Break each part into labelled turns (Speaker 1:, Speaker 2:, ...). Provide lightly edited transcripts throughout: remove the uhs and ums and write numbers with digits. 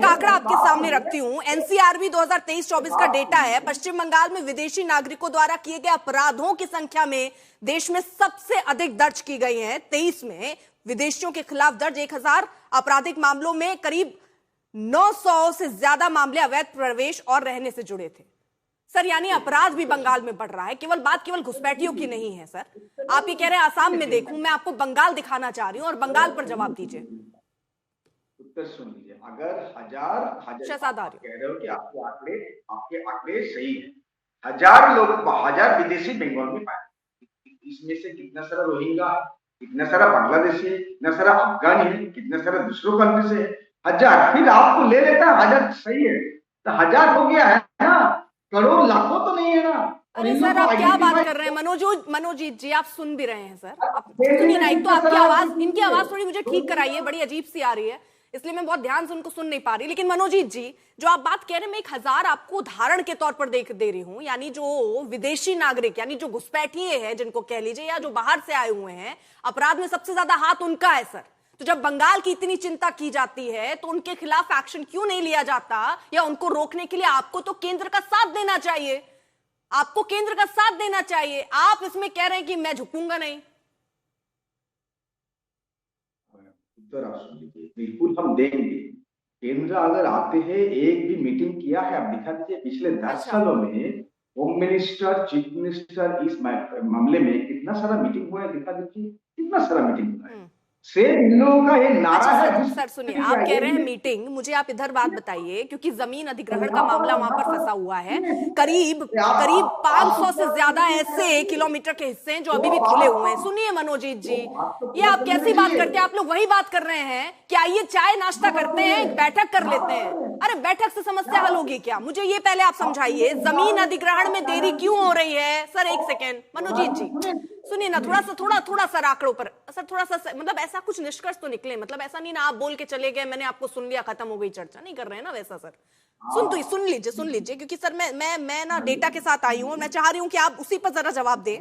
Speaker 1: एक आंकड़ा आपके सामने रखती हूँ। एनसीआरबी 2023-24 का डेटा है। पश्चिम बंगाल में विदेशी नागरिकों द्वारा किए गए अपराधों की संख्या में देश में सबसे अधिक दर्ज की गई है। 23 में विदेशियों के खिलाफ दर्ज 1000 आपराधिक मामलों में करीब 900 से ज्यादा मामले अवैध प्रवेश और रहने से जुड़े थे। सर, यानी अपराध भी बंगाल में बढ़ रहा है। बात केवल घुसपैठियों की नहीं है सर। आप ये कह रहे हैं आसाम में देखूं, मैं आपको बंगाल दिखाना चाह रही हूं और बंगाल पर जवाब दीजिए।
Speaker 2: उत्तर सुन लीजिए। अगर हजार कह रहे हो कि आपके आंकड़े सही है, 1000 विदेशी बंगाल में पाए, इसमें से कितना सारा रोहिंग्या है, कितना सारा बांग्लादेशी है, कितना सारा अफगानी है, कितना सारा दूसरों कंट्री से है। 1000 फिर आपको ले लेता है 1000 सही है तो 1000 हो गया है ना, करोड़ लाखों तो नहीं है ना।
Speaker 1: अरे सर, आप क्या बात कर रहे हैं? मनोजीत जी, आप सुन भी रहे हैं सर? सुनिए ना, एक तो आपकी आवाज, इनकी आवाज थोड़ी मुझे ठीक कराइए, बड़ी अजीब सी आ रही है, इसलिए मैं बहुत ध्यान से उनको सुन नहीं पा रही। लेकिन मनोजीत जी, जो आप बात कह रहे हैं, मैं 1000 आपको उदाहरण के तौर पर दे रही हूं। यानी जो विदेशी नागरिक, यानी जो घुसपैठिए हैं जिनको कह लीजिए, या जो बाहर से आए हुए हैं, अपराध में सबसे ज्यादा हाथ उनका है सर। तो जब बंगाल की इतनी चिंता की जाती है तो उनके खिलाफ एक्शन क्यों नहीं लिया जाता? या उनको रोकने के लिए आपको तो केंद्र का साथ देना चाहिए, आपको केंद्र का साथ देना चाहिए। आप इसमें कह रहे हैं कि मैं झुकूंगा नहीं।
Speaker 2: उत्तर आप सुन लीजिए, बिल्कुल हम देंगे। केंद्र अगर आते हैं, एक भी मीटिंग किया है आप दिखा दीजिए। पिछले 10 सालों में होम मिनिस्टर, चीफ मिनिस्टर इस मामले में कितना सारा मीटिंग हुआ है, दिखा दीजिए कितना सारा मीटिंग हुआ है। सिर्फ इन लोगों का ये नारा है।
Speaker 1: सर सुनिए, आप कह रहे हैं मीटिंग, मुझे आप इधर बात बताइए, क्योंकि जमीन अधिग्रहण का मामला वहां पर फंसा हुआ है। करीब 500 से ज्यादा ऐसे किलोमीटर के हिस्से हैं जो अभी भी खुले हुए हैं। सुनिए मनोजीत जी, ये आप कैसी बात करते हैं? आप लोग वही बात कर रहे हैं कि आइए चाय नाश्ता करते हैं, बैठक कर लेते हैं। अरे बैठक से समस्या हल होगी क्या? मुझे ये पहले आप समझाइए, जमीन अधिग्रहण में देरी क्यों हो रही है? सर एक सेकेंड, मनोजीत जी सुनिए ना, थोड़ा सा आंकड़ों पर सर, थोड़ा सा, मतलब ऐसा कुछ निष्कर्ष तो निकले, मतलब ऐसा नहीं ना आप बोल के चले गए, मैंने आपको सुन लिया, खत्म हो गई चर्चा, नहीं कर रहे हैं ना वैसा सर। सुन लीजिए, क्योंकि सर मैं ना डेटा के साथ आई हूं और मैं चाह रही हूं कि आप उसी पर जरा जवाब दें।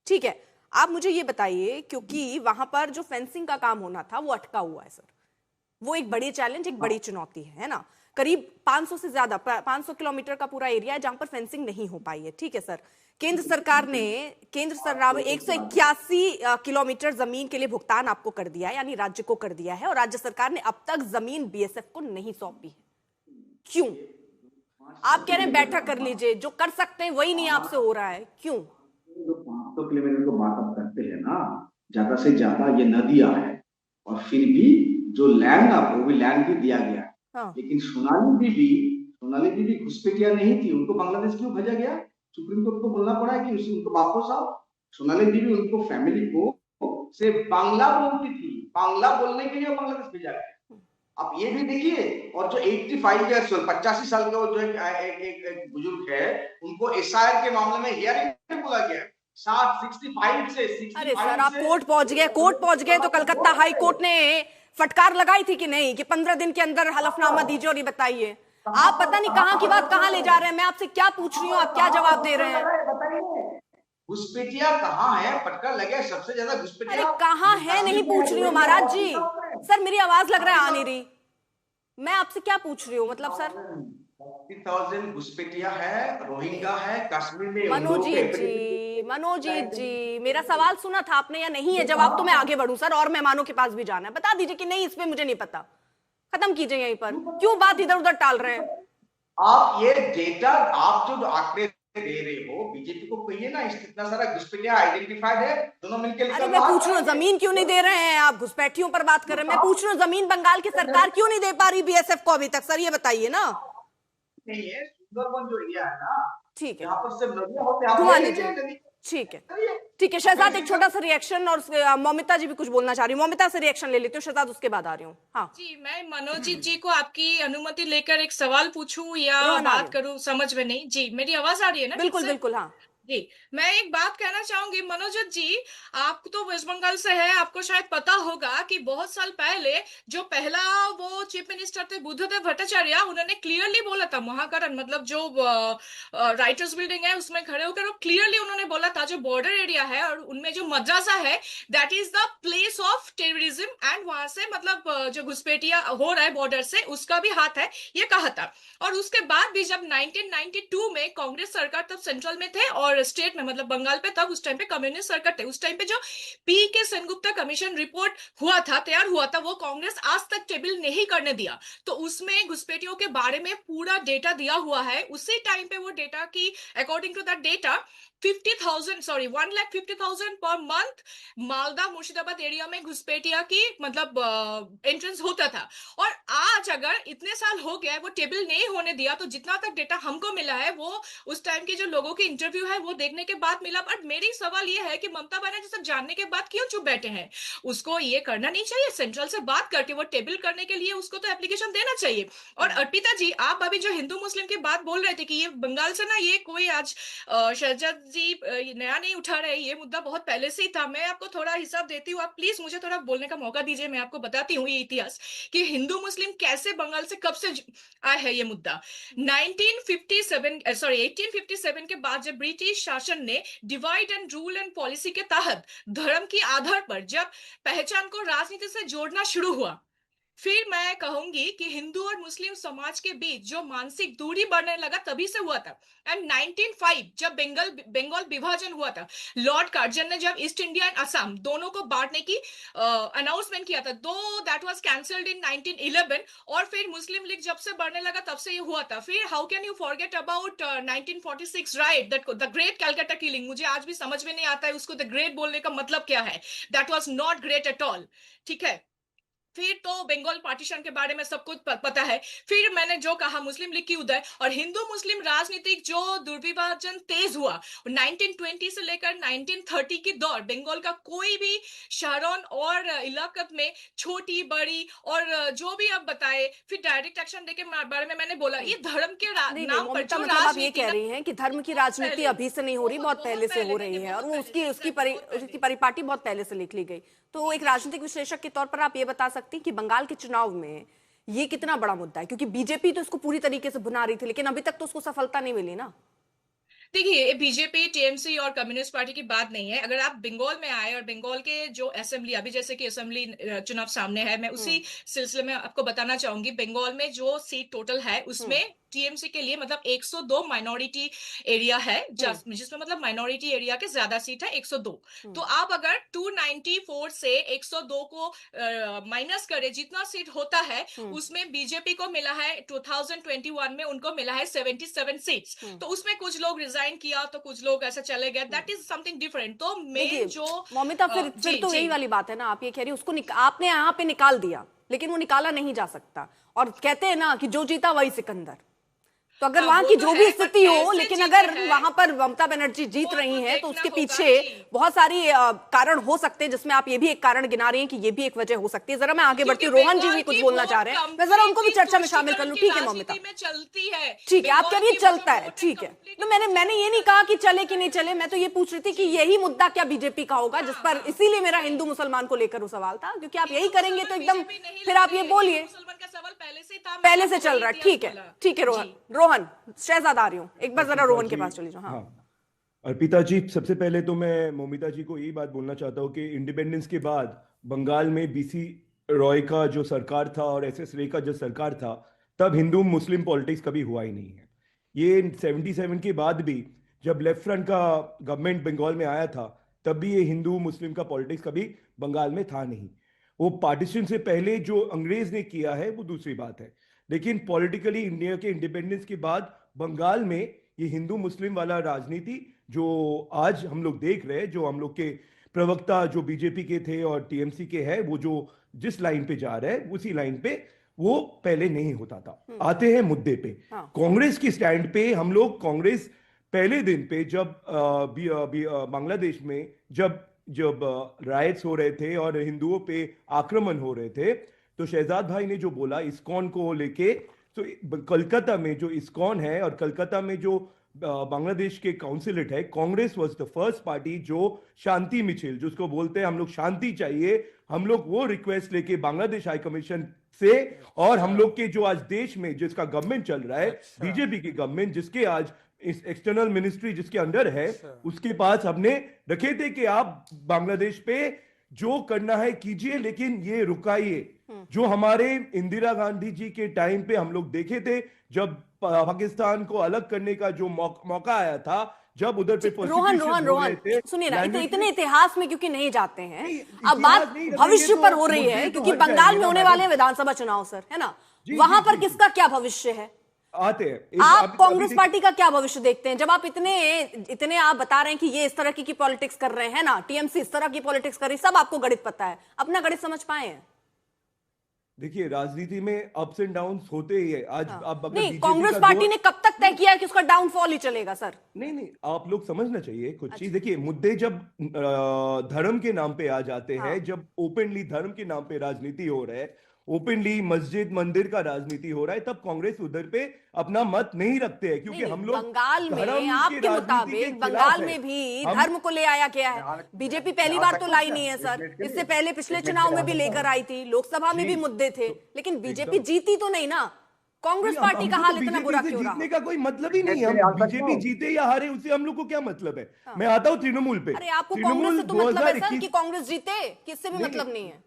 Speaker 1: ठीक है, आप मुझे ये बताइए, क्योंकि वहां पर जो फेंसिंग का काम होना था वो अटका हुआ है सर। वो एक बड़ी चैलेंज, एक बड़ी चुनौती है ना। करीब 500 से ज्यादा 500 किलोमीटर का पूरा एरिया है जहां पर फेंसिंग नहीं हो पाई है। ठीक है सर, केंद्र सरकार 181 किलोमीटर जमीन के लिए भुगतान आपको कर दिया है, यानी राज्य को कर दिया है, और राज्य सरकार ने अब तक जमीन बीएसएफ को नहीं सौंपी है। क्यों? आप कह रहे हैं बैठक कर लीजिए, जो कर सकते हैं वही नहीं आपसे हो रहा है, क्यों?
Speaker 2: जो 500 किलोमीटर को बात आप करते हैं ना, ज्यादा से ज्यादा ये नदियां है, और फिर भी जो लैंड आप, वो भी लैंड भी दिया गया। हाँ। लेकिन सोनाली बीबी घुसपैठिया नहीं थी, उनको बांग्लादेश क्यों भेजा गया? सुप्रीम कोर्ट को बोलना पड़ा कि उनको वापस आओ। सोनाली बीबी उनको फैमिली को से बांग्ला बोलती थी, बांग्ला बोलने के लिए बांग्लादेश भेजा गया। आप ये भी देखिए, और जो 85 साल का जो एक बुजुर्ग है, उनको एसआईआर के मामले में हियरिंग में बोला गया 65 से 65।
Speaker 1: अरे सर, आप कोर्ट पहुंच गए तो कलकत्ता हाई कोर्ट ने फटकार लगाई थी कि नहीं, कि 15 दिन के अंदर हलफनामा दीजिए और ये बताइए। आप पता नहीं कहां की बात कहां ले जा रहे हैं। मैं आपसे क्या पूछ रही हूँ, आप क्या जवाब दे रहे हैं?
Speaker 2: घुसपैठिया कहाँ है? फटकार लगे सबसे ज्यादा घुसपैठिया।
Speaker 1: अरे कहाँ है नहीं पूछ रही हूँ महाराज जी। सर मेरी आवाज लग रहा है आ नहीं रही। मैं आपसे क्या पूछ रही हूँ, मतलब सर
Speaker 2: 40,000 घुसपैठिया है, रोहिंग्या है, कश्मीर में।
Speaker 1: मनोजीत जी, मेरा सवाल सुना था आपने या नहीं है? जवाब तो मैं आगे बढ़ूं सर, और मेहमानों के पास भी जाना है। बता दीजिए कि नहीं, इसमें मुझे नहीं पता। खत्म कीजिए यहीं पर, क्यों बात इधर उधर टाल रहे हैं?
Speaker 2: आप ये डेटा, आप जो आंकड़े दे रहे हो, बीजेपी को कहिए ना, इतना सारा घुसपैठिया आइडेंटिफाइड है, दोनों मिलकर।
Speaker 1: अरे मैं पूछ रही हूँ, जमीन क्यों नहीं दे रहे हैं आप? घुसपैठियों पर बात कर रहे हैं, मैं पूछ रही हूँ जमीन बंगाल की सरकार क्यों नहीं दे पा रही बीएसएफ को अभी तक? सर ये बताइए ना।
Speaker 2: नहीं है, सुंदरबन जो एरिया है ना,
Speaker 1: ठीक है,
Speaker 2: यहाँ पर सिर्फ नदियां होते हैं।
Speaker 1: ठीक है शहजाद, एक छोटा सा रिएक्शन, और मौमिता जी भी कुछ बोलना चाह रही हूँ। मौमिता से रिएक्शन ले लेती हूँ, शहजाद उसके बाद आ रही हूँ। हाँ
Speaker 3: जी, मैं मनोजीत जी को आपकी अनुमति लेकर एक सवाल पूछूं या बात करूं, समझ में नहीं। जी, मेरी आवाज आ रही है ना?
Speaker 1: बिल्कुल बिल्कुल, हाँ
Speaker 3: जी, मैं एक बात कहना चाहूंगी मनोजत जी। आप तो वेस्ट बंगाल से है, आपको शायद पता होगा कि बहुत साल पहले जो पहला वो चीफ मिनिस्टर थे बुद्धदेव भट्टाचार्य, उन्होंने क्लियरली बोला था महाकरण मतलब जो राइटर्स बिल्डिंग है उसमें खड़े होकर वो क्लियरली उन्होंने बोला था जो बॉर्डर एरिया है और उनमें जो मद्रासा है that is the place of terrorism, and वहां से मतलब जो घुसपैठिया हो रहा है बॉर्डर से उसका भी हाथ है, ये कहा था। और उसके बाद भी जब 1992 में कांग्रेस सरकार तब सेंट्रल में थे और स्टेट में मतलब बंगाल पे तब उस टाइम पे कम्युनिस्ट सरकार थे, उस टाइम पे जो पी के सेनगुप्ता कमीशन रिपोर्ट हुआ था, तैयार हुआ था, वो कांग्रेस आज तक टेबल नहीं करने दिया। तो उसमें घुसपैठियों के बारे में पूरा डेटा दिया हुआ है। उसी टाइम पे वो डेटा की according to that data 50,000 sorry 1,50,000 पर मंथ मालदा मुर्शिदाबाद एरिया में घुसपैठिया की मतलब एंट्रेंस होता था। और आज अगर इतने साल हो गया है वो टेबल नहीं होने दिया, तो जितना तक डेटा हमको मिला है वो उस टाइम के जो लोगों की इंटरव्यू है वो देखने के बाद मिला। बट मेरी सवाल ये है कि ममता बनर्जी सब जानने के बाद क्यों चुप बैठे हैं? उसको ये करना नहीं चाहिए सेंट्रल से बात करके वो टेबल करने के लिए उसको तो एप्लीकेशन देना चाहिए। और अर्पिता जी, आप अभी जो हिंदू मुस्लिम की बात बोल रहे थे कि ये बंगाल से ना ये कोई आज शहजाद जी ये नया नहीं उठा रहे, ये मुद्दा बहुत पहले से ही था। मैं आपको थोड़ा हिसाब देती हूँ, आप प्लीज मुझे थोड़ा बोलने का मौका दीजिए, मैं आपको बताती हूँ ये इतिहास कि हिंदू मुस्लिम कैसे बंगाल से कब से आया है ये मुद्दा। 1957 सॉरी 1857 के बाद जब ब्रिटिश शासन ने divide and rule and policy के तहत धर्म के आधार पर जब पहचान को राजनीति से जोड़ना शुरू हुआ, फिर मैं कहूंगी कि हिंदू और मुस्लिम समाज के बीच जो मानसिक दूरी बढ़ने लगा तभी से हुआ था। एंड 1905 जब बंगाल विभाजन हुआ था, लॉर्ड कार्जन ने जब ईस्ट इंडिया एंड असम दोनों को बांटने की अनाउंसमेंट किया था, दो दैट वाज कैंसल्ड इन 1911। और फिर मुस्लिम लीग जब से बढ़ने लगा तब से ये हुआ था। फिर how can you forget about 1946 right, that the great Calcutta killing. मुझे आज भी समझ में नहीं आता है उसको द ग्रेट बोलने का मतलब क्या है। That was not great at all. ठीक है। फिर तो बंगाल पार्टीशन के बारे में सब कुछ पता है। फिर मैंने जो कहा मुस्लिम लीग की उदय और हिंदू मुस्लिम राजनीतिक जो दुर्विभाजन तेज हुआ 1920 से लेकर 1930 की दौर, बंगाल का कोई भी शहरों और इलाकत में छोटी बड़ी और जो भी आप बताए, फिर डायरेक्ट एक्शन डे के बारे में मैंने बोला, ये धर्म के
Speaker 1: नहीं नहीं
Speaker 3: नाम पर
Speaker 1: ममता,
Speaker 3: जो
Speaker 1: मतलब आप ये
Speaker 3: राजनीति
Speaker 1: कह
Speaker 3: ना
Speaker 1: रही हैं कि धर्म की
Speaker 3: बहुत
Speaker 1: राजनीति
Speaker 3: पहले
Speaker 1: अभी से नहीं हो रही, बहुत पहले से हो रही है और वो उसकी उसकी उसकी परिपाटी बहुत पहले से लिख ली गई। तो एक राजनीतिक विश्लेषक के तौर पर आप ये बता सकती हैं कि बंगाल के चुनाव में ये कितना बड़ा मुद्दा है, क्योंकि बीजेपी तो इसको पूरी तरीके से भुना रही थी लेकिन अभी तक तो उसको सफलता नहीं मिली ना।
Speaker 3: देखिए, बीजेपी टीएमसी और कम्युनिस्ट पार्टी की बात नहीं है। अगर आप बंगाल में आए और बंगाल के जो असेंबली अभी जैसे कि असेंबली चुनाव सामने है, मैं उसी सिलसिले में आपको बताना चाहूंगी बंगाल में जो सीट टोटल है उसमें टीएमसी के लिए मतलब 102 माइनॉरिटी एरिया है, जिसमें मतलब माइनॉरिटी एरिया के ज्यादा सीट है 102। तो आप अगर 294 से 102 को माइनस करें, जितना सीट होता है उसमें बीजेपी को मिला है 2021 में उनको मिला है 77 सीट्स। तो उसमें कुछ लोग रिजाइन किया तो कुछ लोग ऐसे चले गए, दैट इज समथिंग डिफरेंट। तो मेन जो
Speaker 1: मौमिता, फिर तो यही वाली बात है ना, आप ये कह रही उसको आपने यहाँ पे निकाल दिया लेकिन वो निकाला नहीं जा सकता और कहते हैं ना कि जो जीता वही सिकंदर। तो अगर वहां की जो भी स्थिति हो, लेकिन अगर वहां पर ममता बनर्जी जीत रही हैं तो उसके पीछे बहुत सारी कारण हो सकते हैं, जिसमें आप ये भी एक कारण गिना रही हैं कि ये भी एक वजह हो सकती है। जरा मैं आगे बढ़ती हूँ, रोहन जी भी कुछ बोलना चाह रहे हैं, मैं जरा उनको भी चर्चा में शामिल कर लूं। ठीक है ममता,
Speaker 3: चलती है,
Speaker 1: ठीक है, आप कह रही है चलता है, ठीक है। तो मैंने ये नहीं कहा कि चले कि नहीं चले, मैं तो ये पूछ रही थी कि यही मुद्दा क्या बीजेपी का होगा, जिस पर इसीलिए मेरा हिंदू मुसलमान को लेकर वो सवाल था, क्योंकि आप यही करेंगे तो एकदम फिर आप ये बोलिए पहले से चल रहा है। ठीक है, ठीक है रोहन शहजाद आ रही हूँ, एक बार जरा रोहन के पास चली जाओ। हाँ
Speaker 4: अर्पिता जी, सबसे पहले तो मैं मोमिता जी को यही बात बोलना चाहता हूँ कि इंडिपेंडेंस के बाद बंगाल में बीसी रॉय का जो सरकार था और एसएस रे का जो सरकार था, तब हिंदू मुस्लिम पॉलिटिक्स कभी हुआ ही नहीं है। ये 77 के बाद भी जब लेफ्ट फ्रंट का गवर्नमेंट बंगाल में आया था, तब भी ये हिंदू मुस्लिम का पॉलिटिक्स कभी बंगाल में था नहीं। वो पार्टीशन से पहले जो अंग्रेज ने किया है वो दूसरी बात है, लेकिन पॉलिटिकली इंडिया के इंडिपेंडेंस के बाद बंगाल में ये हिंदू मुस्लिम वाला राजनीति जो आज हम लोग देख रहे हैं, जो हम लोग के प्रवक्ता जो बीजेपी के थे और टीएमसी के हैं, वो जो जिस लाइन पे जा रहे हैं उसी लाइन पे वो पहले नहीं होता था। आते हैं मुद्दे पे, कांग्रेस की स्टैंड पे हम लोग कांग्रेस पहले दिन पे जब बांग्लादेश में जब जब राइट्स हो रहे थे और हिंदुओं पे आक्रमण हो रहे थे, तो शहजाद भाई ने जो बोला इस्कॉन को लेके, तो कलकत्ता में जो इस्कॉन है और कलकत्ता में जो बांग्लादेश के काउंसिलेट है, Congress was the first party जो शांति मिছিল, जिसको बोलते हैं हम लोग शांति चाहिए, हम लोग वो रिक्वेस्ट लेके बांग्लादेश हाई कमीशन से, और हम लोग के जो आज देश में जिसका गवर्नमेंट चल रहा है, बीजेपी की गवर्नमेंट, जिसके आज इस एक्सटर्नल मिनिस्ट्री जिसके अंडर है, उसके पास हमने रखे थे कि आप बांग्लादेश पे जो करना है कीजिए, लेकिन ये रुकाइए। जो हमारे इंदिरा गांधी जी के टाइम पे हम लोग देखे थे, जब पाकिस्तान को अलग करने का जो मौका आया था, जब उधर पे
Speaker 1: रोहन सुनिए ना, इतने इतिहास में क्योंकि नहीं जाते हैं, अब बात भविष्य पर हो रही है, क्योंकि बंगाल में होने वाले हैं विधानसभा चुनाव सर, है ना, वहां पर किसका क्या भविष्य है
Speaker 4: आते हैं।
Speaker 1: आप कांग्रेस पार्टी का क्या भविष्य देखते हैं, जब आप इतने आप बता रहे हैं कि ये इस तरह की पॉलिटिक्स कर रहे हैं ना, टीएमसी इस तरह की पॉलिटिक्स कर रही, सब आपको गणित पता है, अपना गणित समझ पाए हैं?
Speaker 4: देखिए, राजनीति में अप्स एंड डाउन्स होते ही है। आज आप
Speaker 1: नहीं, कांग्रेस पार्टी ने कब तक तय किया है कि उसका डाउनफॉल ही चलेगा सर?
Speaker 4: नहीं, आप लोग समझना चाहिए कुछ चीज। देखिए, मुद्दे जब धर्म के नाम पे आ जाते हैं, जब ओपनली धर्म के नाम पे राजनीति हो रहा है, ओपनली मस्जिद मंदिर का राजनीति हो रहा है, तब कांग्रेस उधर पे अपना मत नहीं रखते हैं, क्योंकि हम लोग
Speaker 1: बंगाल में आपके मुताबिक बंगाल में भी धर्म को ले आया गया है। बीजेपी पहली बार तो लाई नहीं है सर, इससे पहले पिछले चुनाव में भी लेकर आई थी, लोकसभा में भी मुद्दे थे, लेकिन बीजेपी जीती तो नहीं ना। कांग्रेस पार्टी का हाल इतना बुरा क्यों रहा?
Speaker 4: जीतने का कोई मतलब ही नहीं है, हम बीजेपी जीते या हारे उससे हम लोग को क्या मतलब है। मैं आता हूँ तृणमूल पे।
Speaker 1: अरे आपको कांग्रेस से तो मतलब है सर कि कांग्रेस जीते, किससे भी मतलब नहीं है।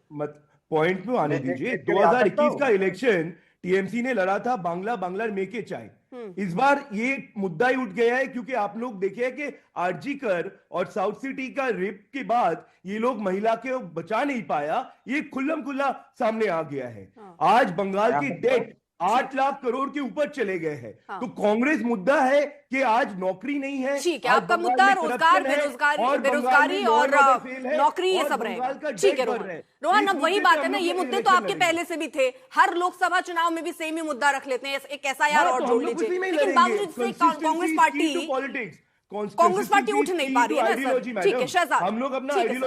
Speaker 4: पॉइंट में आने दीजिए। 2021 का इलेक्शन टीएमसी ने लड़ा था, बांग्ला मेके चाय। इस बार ये मुद्दा ही उठ गया है, क्योंकि आप लोग देखिए कि आरजीकर और साउथ सिटी का रेप के बाद ये लोग महिला के बचा नहीं पाया, ये खुल्लम खुल्ला सामने आ गया है। आज बंगाल की डेट 8 लाख करोड़ के ऊपर चले गए हैं। तो कांग्रेस मुद्दा है कि आज नौकरी नहीं है।
Speaker 1: ठीक है, आपका मुद्दा रोजगार, बेरोजगारी और नौकरी, ये सब रहेगा। ठीक है रोहन, अब वही बात है ना, ये मुद्दे तो आपके पहले से भी थे, हर लोकसभा चुनाव में भी सेम ही मुद्दा रख लेते हैं, एक एसआईआर और जोड़ लीजिए, लेकिन बावजूद से कांग्रेस पार्टी उठ नहीं पा रही है ना सर। ठीक है शहजाद,
Speaker 4: हम लोग अपना